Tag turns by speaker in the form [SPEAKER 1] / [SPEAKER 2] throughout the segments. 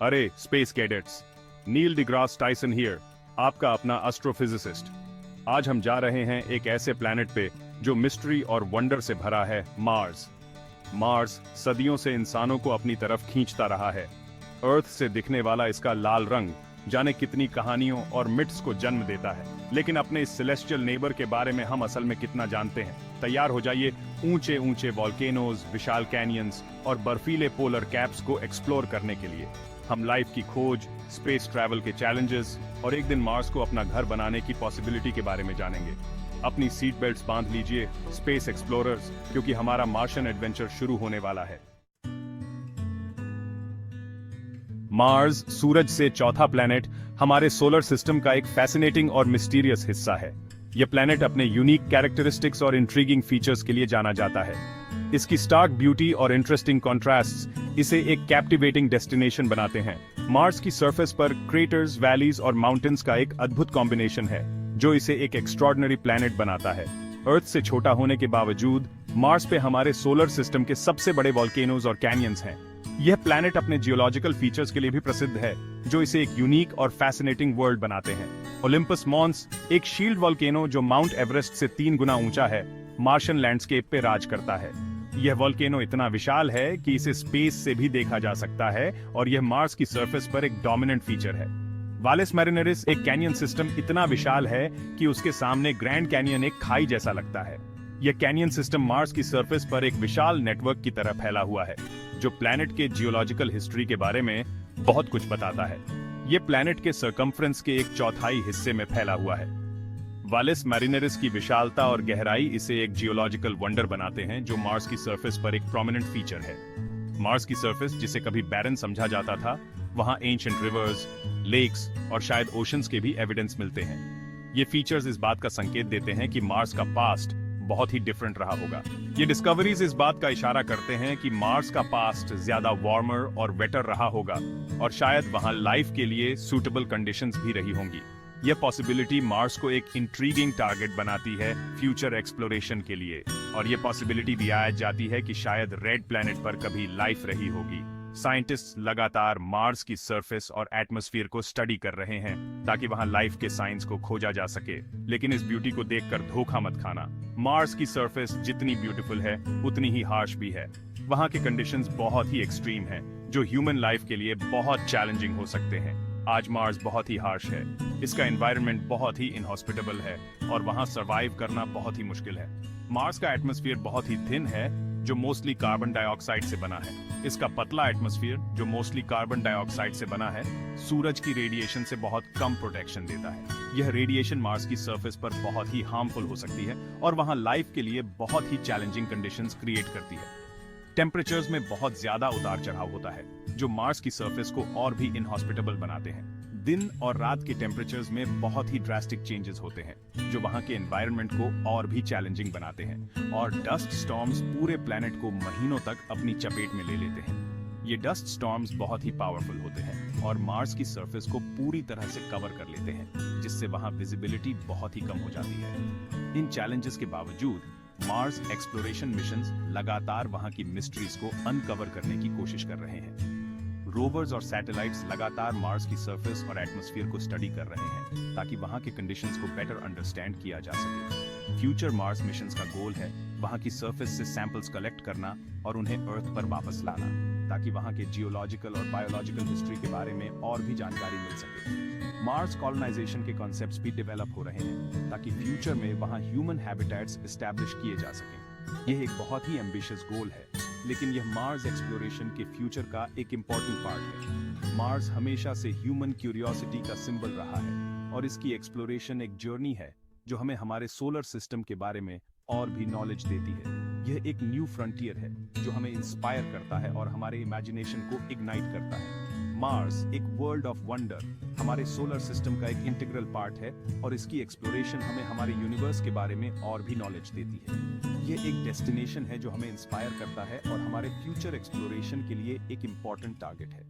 [SPEAKER 1] अरे space cadets, Neil deGrasse Tyson here, आपका अपना एस्ट्रोफिजिसिस्ट। आज हम जा रहे हैं एक ऐसे प्लैनेट पे जो मिस्ट्री और वंडर से भरा है, मार्स। मार्स सदियों से इंसानों को अपनी तरफ खींचता रहा है। अर्थ से दिखने वाला इसका लाल रंग जाने कितनी कहानियों और मिथ्स को जन्म देता है। लेकिन अपने इस सेलेस्टियल नेबर के बारे में हम असल में कितना जानते हैं? तैयार हो जाइए ऊंचे ऊंचे वॉल्केनोज, विशाल कैनियंस और बर्फीले पोलर कैप्स को एक्सप्लोर करने के लिए। हम लाइफ की खोज, स्पेस ट्रैवल के चैलेंजेस और एक दिन मार्स को अपना घर बनाने की पॉसिबिलिटी के बारे में जानेंगे। अपनी सीट बेल्ट्स बांध लीजिए स्पेस एक्सप्लोरर्स, क्योंकि हमारा मार्शियन एडवेंचर शुरू होने वाला है। मार्स, सूरज से चौथा प्लैनेट, हमारे सोलर सिस्टम का एक फैसिनेटिंग और मिस्टीरियस हिस्सा है। यह प्लैनेट अपने यूनिक कैरेक्टरिस्टिक्स और इंट्रीगिंग फीचर्स के लिए जाना जाता है। इसकी स्टार्क ब्यूटी और इंटरेस्टिंग कॉन्ट्रास्ट्स इसे एक कैप्टिवेटिंग डेस्टिनेशन बनाते हैं। मार्स की सरफेस पर क्रेटर्स, वैलीज और माउंटेन्स का एक अद्भुत कॉम्बिनेशन है, जो इसे एक एक्स्ट्रॉर्डिनरी प्लैनेट बनाता है। अर्थ से छोटा होने के बावजूद मार्स पे हमारे सोलर सिस्टम के सबसे बड़े वॉल्केनोज और कैनियंस हैं। यह प्लैनेट अपने जियोलॉजिकल फीचर्स के लिए भी प्रसिद्ध है, जो इसे एक यूनिक और फैसिनेटिंग वर्ल्ड बनाते हैं। ओलिम्पस मॉन्स, एक शील्ड वॉल्केनो जो माउंट एवरेस्ट से 3 गुना ऊंचा है, मार्शियन लैंडस्केप पे राज करता है। यह वॉल्केनो इतना विशाल है कि इसे स्पेस से भी देखा जा सकता है और यह मार्स की सरफेस पर एक डोमिनेंट फीचर है। वालेस मैरिनेरिस, एक कैनियन सिस्टम इतना विशाल है कि उसके सामने ग्रैंड कैनियन एक खाई जैसा लगता है। यह कैनियन सिस्टम मार्स की सरफेस पर एक विशाल नेटवर्क की तरह फैला हुआ है, जो प्लैनेट के जियोलॉजिकल हिस्ट्री के बारे में बहुत कुछ बताता है। यह प्लैनेट के सर्कम्फ्रेंस के 1/4 हिस्से में फैला हुआ है। वालेस मैरिनेरिस की विशालता और गहराई इसे एक जियोलॉजिकल वंडर बनाते हैं, जो मार्स की सरफेस पर एक प्रोमिनेंट फीचर है। मार्स की सरफेस, जिसे कभी बैरन समझा जाता था, वहां एंशिएंट रिवर्स, लेक्स और शायद ओशंस के भी एविडेंस मिलते हैं। ये फीचर्स इस बात का संकेत देते हैं कि मार्स का पास्ट बहुत ही डिफरेंट रहा होगा। ये डिस्कवरीज इस बात का इशारा करते हैं कि मार्स का पास्ट ज्यादा वार्मर और वेटर रहा होगा और शायद वहां लाइफ के लिए सूटेबल कंडीशंस भी रही होंगी। यह पॉसिबिलिटी मार्स को एक इंट्रीगिंग टारगेट बनाती है फ्यूचर एक्सप्लोरेशन के लिए, और यह पॉसिबिलिटी भी आ जाती है कि शायद रेड प्लैनेट पर कभी लाइफ रही होगी। साइंटिस्ट लगातार मार्स की सरफेस और एटमॉस्फेयर को स्टडी कर रहे हैं ताकि वहां लाइफ के साइंस को खोजा जा सके। लेकिन इस ब्यूटी को देखकर धोखा मत खाना। मार्स की सरफेस जितनी ब्यूटीफुल है, उतनी ही हार्श भी है। वहां के कंडीशंस बहुत ही एक्सट्रीम हैं, जो ह्यूमन लाइफ के लिए बहुत चैलेंजिंग हो सकते हैं। आज मार्स बहुत ही हार्श है, इसका एनवायरनमेंट बहुत ही इनहॉस्पिटेबल है और वहां सरवाइव करना बहुत ही मुश्किल है। मार्स का एटमॉस्फेयर बहुत ही थिन है, जो मोस्टली कार्बन डाइऑक्साइड से बना है। इसका पतला एटमॉस्फेयर, जो मोस्टली कार्बन डाइऑक्साइड से बना है, सूरज की रेडिएशन से बहुत कम प्रोटेक्शन देता है। यह रेडिएशन मार्स की सरफेस पर बहुत ही हार्मफुल हो सकती है और वहां लाइफ के लिए बहुत ही चैलेंजिंग कंडीशंस क्रिएट करती है। टेम्परेचर्स में बहुत ज्यादा उतार चढ़ाव होता है, जो मार्स की सरफेस को और भी इनहॉस्पिटेबल बनाते हैं। दिन और रात के टेम्परेचर्स में बहुत ही ड्रास्टिक चेंजेस होते हैं, जो वहां के एनवायरनमेंट को और भी चैलेंजिंग बनाते हैं, और डस्ट स्टॉर्म्स पूरे प्लैनेट को महीनों तक अपनी चपेट में ले लेते हैं। ये डस्ट स्टॉर्म्स बहुत ही पावरफुल होते हैं और मार्स की सरफेस को पूरी तरह से कवर कर लेते हैं, जिससे वहां विजिबिलिटी बहुत ही कम हो जाती है। इन चैलेंजेस के बावजूद मार्स एक्सप्लोरेशन मिशंस लगातार वहां की मिस्ट्रीज को अनकवर करने की कोशिश कर रहे हैं। रोवर्स और सैटेलाइट्स लगातार मार्स की सरफेस और एटमॉस्फेयर को स्टडी कर रहे हैं ताकि वहां के कंडीशंस को बेटर अंडरस्टैंड किया जा सके। फ्यूचर मार्स मिशंस का गोल है वहां की सरफेस से सैंपल्स कलेक्ट करना और उन्हें अर्थ पर वापस लाना, ताकि वहां के जियोलॉजिकल और बायोलॉजिकल हिस्ट्री के बारे में और भी जानकारी मिल सके। मार्स कॉलोनाइजेशन के कॉन्सेप्ट्स भी डेवलप हो रहे हैं ताकि फ्यूचर में वहां ह्यूमन हैबिटेट्स एस्टैब्लिश किए जा सकें। यह एक बहुत ही एम्बिशियस गोल है, लेकिन यह मार्स एक्सप्लोरेशन के फ्यूचर का एक इम्पॉर्टेंट पार्ट है। मार्स हमेशा से ह्यूमन क्यूरियोसिटी का सिंबल रहा है और इसकी एक्सप्लोरेशन एक जर्नी है जो हमें हमारे सोलर सिस्टम के बारे में और भी नॉलेज देती है। यह एक न्यू फ्रंटियर है जो हमें इंस्पायर करता है और हमारे इमेजिनेशन को इग्नाइट करता है। मार्स, एक वर्ल्ड ऑफ वंडर, हमारे सोलर सिस्टम का एक इंटीग्रल पार्ट है और इसकी एक्सप्लोरेशन हमें हमारे यूनिवर्स के बारे में और भी नॉलेज देती है। यह एक डेस्टिनेशन है जो हमें इंस्पायर करता है और हमारे फ्यूचर एक्सप्लोरेशन के लिए एक इंपॉर्टेंट टारगेट है।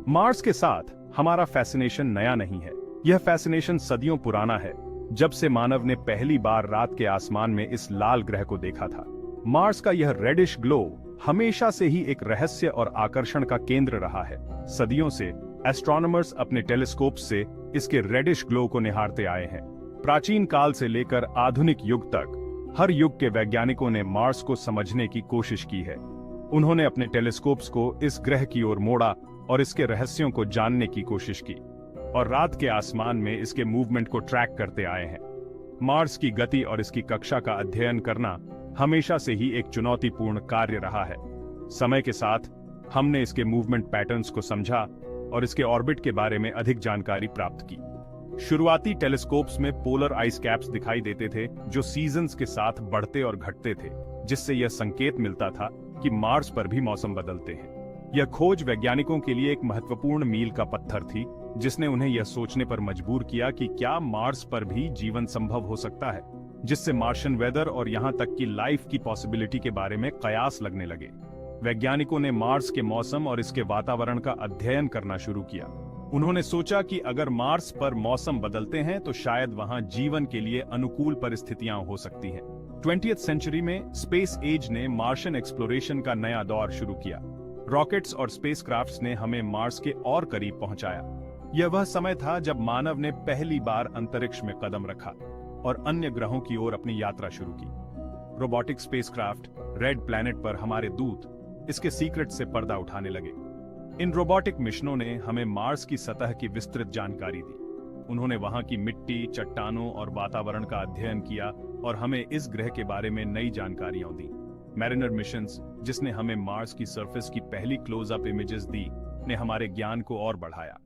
[SPEAKER 1] मार्स के साथ हमारा फैसिनेशन नया नहीं है। यह फैसिनेशन सदियों पुराना है, जब से मानव ने पहली बार रात के आसमान में इस लाल ग्रह को देखा था। मार्स का यह रेडिश ग्लो हमेशा से ही एक रहस्य और आकर्षण का केंद्र रहा है। सदियों से एस्ट्रोनॉमर्स अपने टेलीस्कोप से इसके रेडिश ग्लो को निहारते आए हैं। प्राचीन काल से लेकर आधुनिक युग तक हर युग के वैज्ञानिकों ने मार्स को समझने की कोशिश की है। उन्होंने अपने टेलीस्कोप्स को इस ग्रह की ओर मोड़ा और इसके रहस्यों को जानने की कोशिश की और रात के आसमान में इसके मूवमेंट को ट्रैक करते आए हैं। मार्स की गति और इसकी कक्षा का अध्ययन करना हमेशा से ही एक चुनौतीपूर्ण कार्य रहा है। समय के साथ हमने इसके मूवमेंट पैटर्न्स को समझा और इसके ऑर्बिट के बारे में अधिक जानकारी प्राप्त की। शुरुआती टेलीस्कोप्स में पोलर आइस कैप्स दिखाई देते थे जो सीजन्स के साथ बढ़ते और घटते थे, जिससे यह संकेत मिलता था कि मार्स पर भी मौसम बदलते हैं। यह खोज वैज्ञानिकों के लिए एक महत्वपूर्ण मील का पत्थर थी, जिसने उन्हें यह सोचने पर मजबूर किया कि क्या मार्स पर भी जीवन संभव हो सकता है, जिससे मार्शियन वेदर और यहां तक कि लाइफ की पॉसिबिलिटी के बारे में कयास लगने लगे। वैज्ञानिकों ने मार्स के मौसम और इसके वातावरण का अध्ययन करना शुरू किया। उन्होंने सोचा कि अगर मार्स पर मौसम बदलते हैं तो शायद वहां जीवन के लिए अनुकूल परिस्थितियां हो सकती हैं। 20वीं सेंचुरी में स्पेस एज ने मार्शियन एक्सप्लोरेशन का नया दौर शुरू किया। रॉकेट्स और स्पेसक्राफ्ट्स ने हमें मार्स के और करीब पहुंचाया। यह वह समय था जब मानव ने पहली बार अंतरिक्ष में कदम रखा और अन्य ग्रहों की ओर अपनी यात्रा शुरू की। रोबोटिक स्पेसक्राफ्ट रेड प्लैनेट पर हमारे दूत इसके सीक्रेट से पर्दा उठाने लगे। इन रोबोटिक मिशनों ने हमें मार्स की सतह की विस्तृत जानकारी दी। उन्होंने वहां की मिट्टी, चट्टानों और वातावरण का अध्ययन किया और हमें इस ग्रह के बारे में नई जानकारियां दी। मैरिनर मिशंस, जिसने हमें मार्स की सरफेस की पहली क्लोजअप इमेजेस दी, ने हमारे ज्ञान को और बढ़ाया।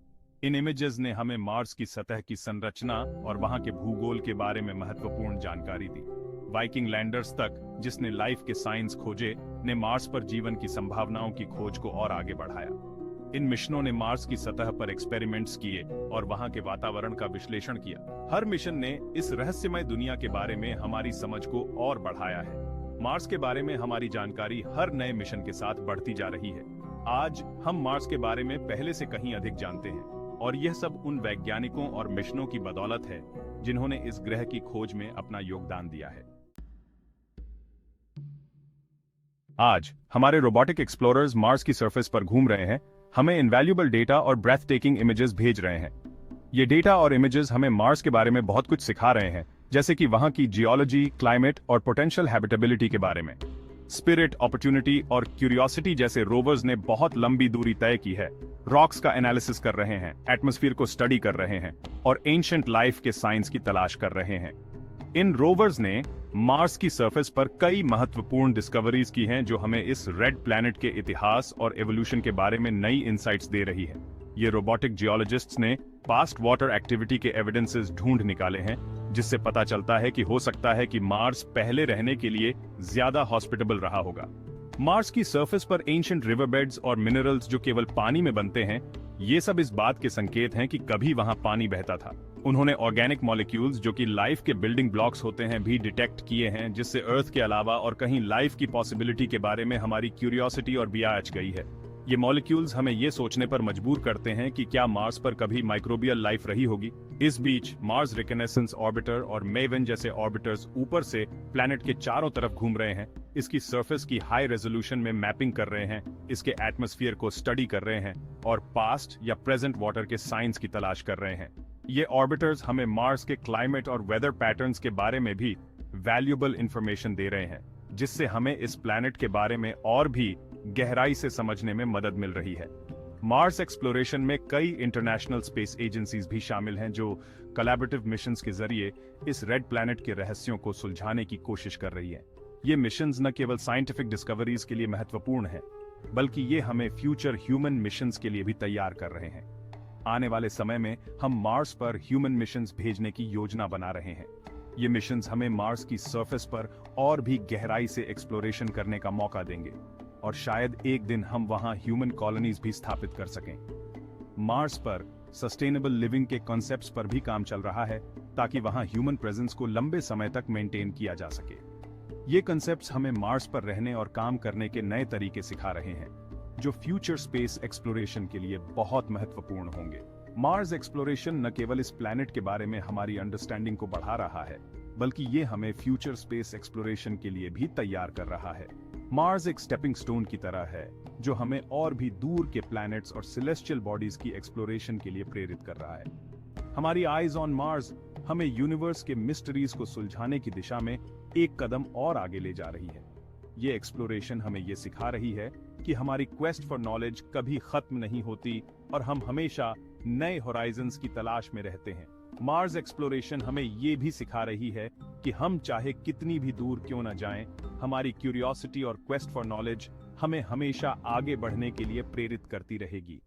[SPEAKER 1] इन इमेजेस ने हमें मार्स की सतह की संरचना और वहां के भूगोल के बारे में महत्वपूर्ण जानकारी दी। वाइकिंग लैंडर्स तक, जिसने लाइफ के साइंस खोजे, ने मार्स पर जीवन की संभावनाओं की खोज को और आगे बढ़ाया। इन मिशनों ने मार्स की सतह पर एक्सपेरिमेंट्स किए और वहां के वातावरण का विश्लेषण किया। हर मिशन ने इस रहस्यमय दुनिया के बारे में हमारी समझ को और बढ़ाया है। मार्स के बारे में हमारी जानकारी हर नए मिशन के साथ बढ़ती जा रही है। आज हम मार्स के बारे में पहले से कहीं अधिक जानते हैं और यह सब उन वैज्ञानिकों और मिशनों की बदौलत है जिन्होंने इस ग्रह की खोज में अपना योगदान दिया है। आज हमारे रोबोटिक एक्सप्लोरर्स मार्स की सरफेस पर घूम रहे हैं, हमें इनवैल्यूएबल डेटा और ब्रेथ टेकिंग इमेजेस भेज रहे हैं। ये डेटा और इमेजेस हमें मार्स के बारे में बहुत कुछ सिखा रहे हैं, जैसे कि वहां की जियोलॉजी, क्लाइमेट और पोटेंशियल हैबिटेबिलिटी के बारे में। स्पिरिट, अपॉर्चुनिटी और क्यूरियोसिटी जैसे रोवर्स ने बहुत लंबी दूरी तय की है, रॉक्स का एनालिसिस कर रहे हैं, एटमॉस्फेयर को स्टडी कर रहे हैं और एंशिएंट लाइफ के साइंस की तलाश कर रहे हैं। इन रोवर्स ने मार्स की सरफेस पर कई महत्वपूर्ण डिस्कवरीज की हैं जो हमें इस रेड प्लैनेट के इतिहास और एवोल्यूशन के बारे में नई इंसाइट्स दे रही है। ये रोबोटिक जियोलॉजिस्ट्स ने पास्ट वाटर एक्टिविटी के एविडेंसेस ढूंढ निकाले हैं, जिससे पता चलता है कि हो सकता है कि मार्स पहले रहने के लिए ज्यादा हॉस्पिटेबल रहा होगा। मार्स की सरफेस पर एंशिएंट रिवरबेड्स और मिनरल्स जो केवल पानी में बनते हैं, ये सब इस बात के संकेत हैं कि कभी वहां पानी बहता था। उन्होंने ऑर्गेनिक मॉलिक्यूल्स जो कि लाइफ के बिल्डिंग ब्लॉक्स होते हैं भी डिटेक्ट किए हैं, जिससे अर्थ के अलावा और कहीं लाइफ की पॉसिबिलिटी के बारे में हमारी क्यूरियोसिटी और भी आज गई है। ये मॉलिक्यूल्स हमें ये सोचने पर मजबूर करते हैं कि क्या मार्स पर कभी माइक्रोबियल लाइफ रही होगी। इस बीच मार्स रिकनेसेंस ऑर्बिटर और मेवन जैसे ऑर्बिटर्स ऊपर से प्लैनेट के चारों तरफ घूम रहे हैं, इसकी सरफेस की हाई रेजोल्यूशन में मैपिंग कर रहे हैं, इसके एटमॉस्फेयर को स्टडी कर रहे हैं और पास्ट या प्रेजेंट वाटर के साइंस की तलाश कर रहे हैं। ये ऑर्बिटर्स हमें मार्स के क्लाइमेट और वेदर पैटर्न्स के बारे में भी वैल्यूएबल इंफॉर्मेशन दे रहे हैं, जिससे हमें इस प्लैनेट के बारे में और भी गहराई से समझने में मदद मिल रही है। मार्स एक्सप्लोरेशन में कई इंटरनेशनल स्पेस एजेंसीज भी शामिल हैं जो कोलैबोरेटिव मिशंस के जरिए इस रेड प्लैनेट के रहस्यों को सुलझाने की कोशिश कर रही हैं। ये मिशंस न केवल साइंटिफिक डिस्कवरीज के लिए महत्वपूर्ण हैं, बल्कि ये हमें फ्यूचर ह्यूमन मिशंस के लिए भी तैयार कर रहे हैं। आने वाले समय में हम मार्स पर ह्यूमन मिशंस भेजने की योजना बना रहे हैं। ये मिशंस हमें मार्स की सरफेस पर और भी गहराई से एक्सप्लोरेशन करने का मौका देंगे और शायद एक दिन हम वहां ह्यूमन कॉलोनीज भी स्थापित कर सकें। मार्स पर सस्टेनेबल लिविंग के कॉन्सेप्ट्स पर भी काम चल रहा है ताकि वहां ह्यूमन प्रेजेंस को लंबे समय तक मेंटेन किया जा सके। ये कॉन्सेप्ट्स हमें मार्स पर रहने और काम करने के नए तरीके सिखा रहे हैं जो फ्यूचर स्पेस एक्सप्लोरेशन के लिए बहुत महत्वपूर्ण होंगे। मार्स एक्सप्लोरेशन न केवल इस प्लैनेट के बारे में हमारी अंडरस्टैंडिंग को बढ़ा रहा है, बल्कि ये हमें फ्यूचर स्पेस एक्सप्लोरेशन के लिए भी तैयार कर रहा है। मार्स एक स्टेपिंग स्टोन की तरह है जो हमें और भी दूर के प्लैनेट्स और सेलेस्टियल बॉडीज की एक्सप्लोरेशन के लिए प्रेरित कर रहा है। हमारी आईज ऑन मार्स हमें यूनिवर्स के मिस्ट्रीज को सुलझाने की दिशा में एक कदम और आगे ले जा रही है। ये एक्सप्लोरेशन हमें ये सिखा रही है कि हमारी क्वेस्ट फॉर नॉलेज कभी खत्म नहीं होती और हम हमेशा नए होराइजन्स की तलाश में रहते हैं। मार्स एक्सप्लोरेशन हमें ये भी सिखा रही है कि हम चाहे कितनी भी दूर क्यों न जाएं, हमारी क्यूरियोसिटी और क्वेस्ट फॉर नॉलेज हमें हमेशा आगे बढ़ने के लिए प्रेरित करती रहेगी।